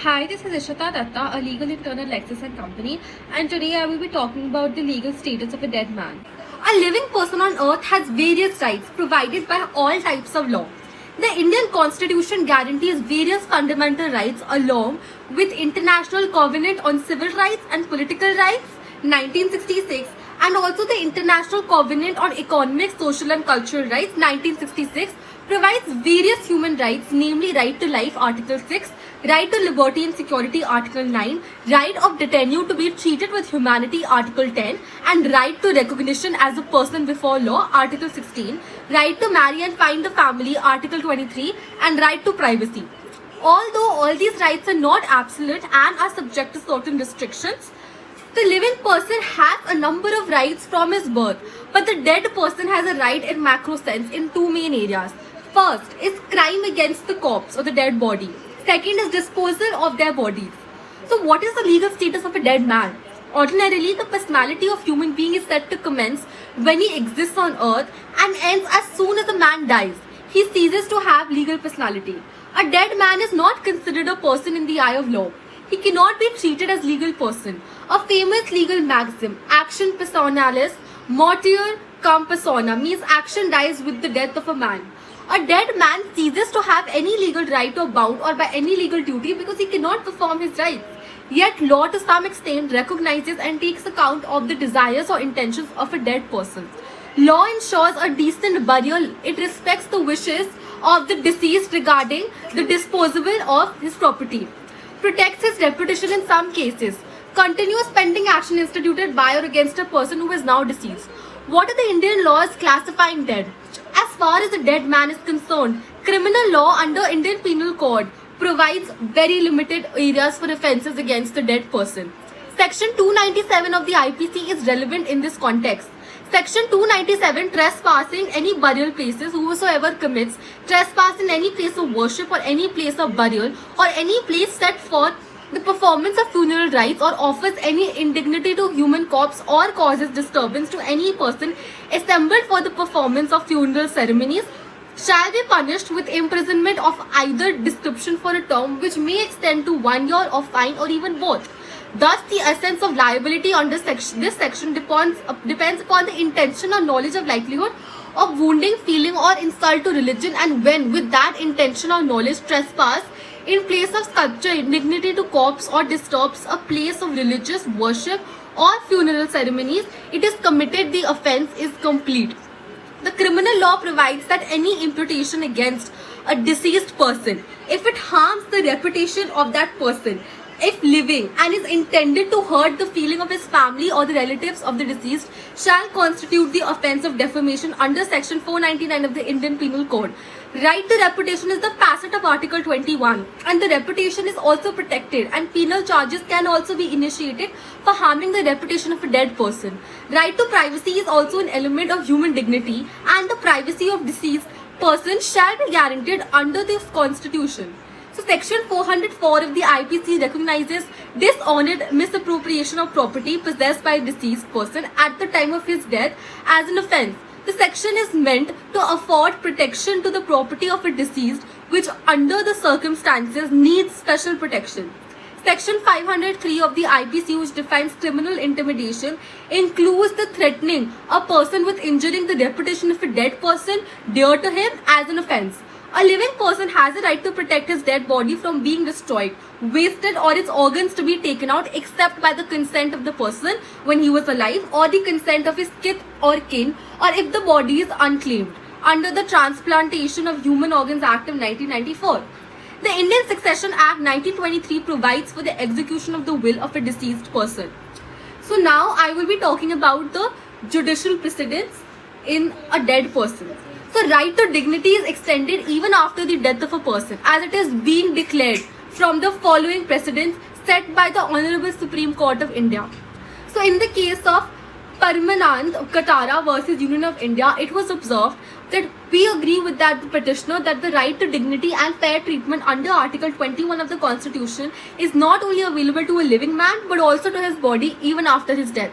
Hi, this is Ishita Datta, a legal intern at Lexis and Company, and today I will be talking about the legal status of a dead man. A living person on earth has various rights provided by all types of law. The Indian Constitution guarantees various fundamental rights along with International Covenant on Civil Rights and Political Rights, 1966, and also the International Covenant on Economic, Social and Cultural Rights, 1966, provides various human rights, namely right to life, Article 6, right to liberty and security, Article 9, right of detainee to be treated with humanity, Article 10, and right to recognition as a person before law, Article 16, right to marry and find a family, Article 23, and right to privacy. Although all these rights are not absolute and are subject to certain restrictions, the living person has a number of rights from his birth, but the dead person has a right in macro sense in two main areas. First is crime against the corpse or the dead body. Second is disposal of their bodies. So what is the legal status of a dead man? Ordinarily, the personality of human being is said to commence when he exists on earth and ends as soon as a man dies. He ceases to have legal personality. A dead man is not considered a person in the eye of law. He cannot be treated as legal person. A famous legal maxim, action personalis mortior cum persona, means action dies with the death of a man. A dead man ceases to have any legal right or bound or by any legal duty because he cannot perform his rights. Yet law to some extent recognizes and takes account of the desires or intentions of a dead person. Law ensures a decent burial. It respects the wishes of the deceased regarding the disposal of his property, protects his reputation in some cases, continuous pending action instituted by or against a person who is now deceased. What are the Indian laws classifying dead? As far as a dead man is concerned, criminal law under Indian Penal Code provides very limited areas for offences against the dead person. Section 297 of the IPC is relevant in this context. Section 297, trespassing any burial places, whosoever commits trespass in any place of worship or any place of burial or any place set for the performance of funeral rites or offers any indignity to human corpse or causes disturbance to any person assembled for the performance of funeral ceremonies shall be punished with imprisonment of either description for a term which may extend to 1 year or fine or even both. Thus, the essence of liability under this section depends upon the intention or knowledge of likelihood of wounding, feeling or insult to religion, and when with that intention or knowledge trespass in place of sculpture, indignity to corpse or disturbs a place of religious worship or funeral ceremonies, it is committed, the offence is complete. The criminal law provides that any imputation against a deceased person, if it harms the reputation of that person, if living, and is intended to hurt the feeling of his family or the relatives of the deceased, shall constitute the offence of defamation under section 499 of the Indian Penal Code. Right to reputation is the facet of Article 21, and the reputation is also protected, and penal charges can also be initiated for harming the reputation of a dead person. Right to privacy is also an element of human dignity, and the privacy of deceased person shall be guaranteed under this constitution. So section 404 of the IPC recognizes dishonored misappropriation of property possessed by a deceased person at the time of his death as an offence. The section is meant to afford protection to the property of a deceased which under the circumstances needs special protection. Section 503 of the IPC, which defines criminal intimidation, includes the threatening a person with injuring the reputation of a dead person dear to him as an offence. A living person has a right to protect his dead body from being destroyed, wasted or its organs to be taken out except by the consent of the person when he was alive or the consent of his kith or kin, or if the body is unclaimed under the Transplantation of Human Organs Act of 1994. The Indian Succession Act 1923 provides for the execution of the will of a deceased person. So now I will be talking about the judicial precedents in a dead person. So right to dignity is extended even after the death of a person, as it is being declared from the following precedents set by the Honorable Supreme Court of India. So in the case of Paramanand Katara versus Union of India, it was observed that we agree with that the petitioner that the right to dignity and fair treatment under Article 21 of the Constitution is not only available to a living man but also to his body even after his death.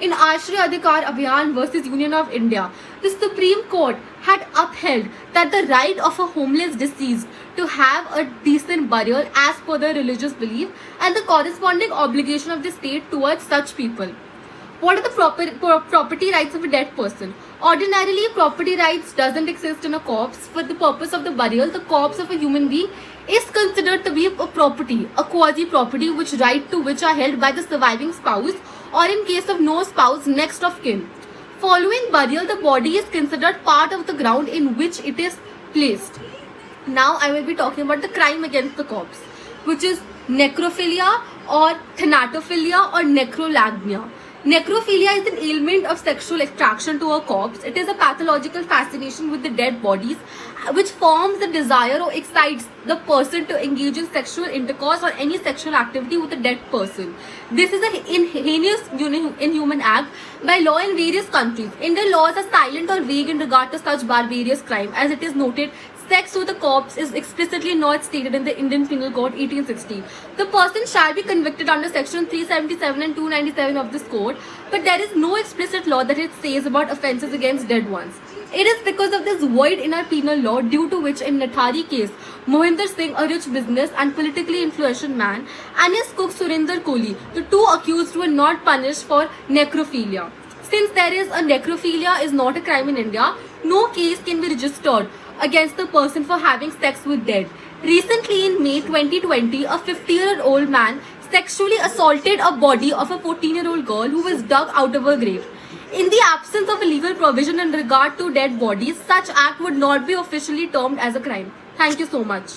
in Ashray Adhikar Abhiyan versus Union of India, the Supreme Court had upheld that the right of a homeless deceased to have a decent burial as per their religious belief and the corresponding obligation of the state towards such people. What are the property rights of a dead person? Ordinarily, property rights doesn't exist in a corpse. For the purpose of the burial, the corpse of a human being is considered to be a property, a quasi-property which right to which are held by the surviving spouse or in case of no spouse, next of kin. Following burial, the body is considered part of the ground in which it is placed. Now I will be talking about the crime against the corpse, which is necrophilia or thanatophilia or necrolagnia. Necrophilia is an ailment of sexual attraction to a corpse. It is a pathological fascination with the dead bodies which forms the desire or excites the person to engage in sexual intercourse or any sexual activity with a dead person. This is an heinous inhuman act by law in various countries. Indian laws are silent or vague in regard to such barbarous crime. As it is noted, sex with a corpse is explicitly not stated in the Indian Penal Code 1860. The person shall be convicted under section 377 and 297 of this code, but there is no explicit law that it says about offences against dead ones. It is because of this void in our penal law due to which in Nathari case, Mohinder Singh, a rich business and politically influential man, and his cook Surinder Kohli, the two accused were not punished for necrophilia. Since there is a necrophilia is not a crime in India, no case can be registered against the person for having sex with dead. Recently in May 2020, a 50-year-old man sexually assaulted a body of a 14-year-old girl who was dug out of her grave. In the absence of a legal provision in regard to dead bodies, such act would not be officially termed as a crime. Thank you so much.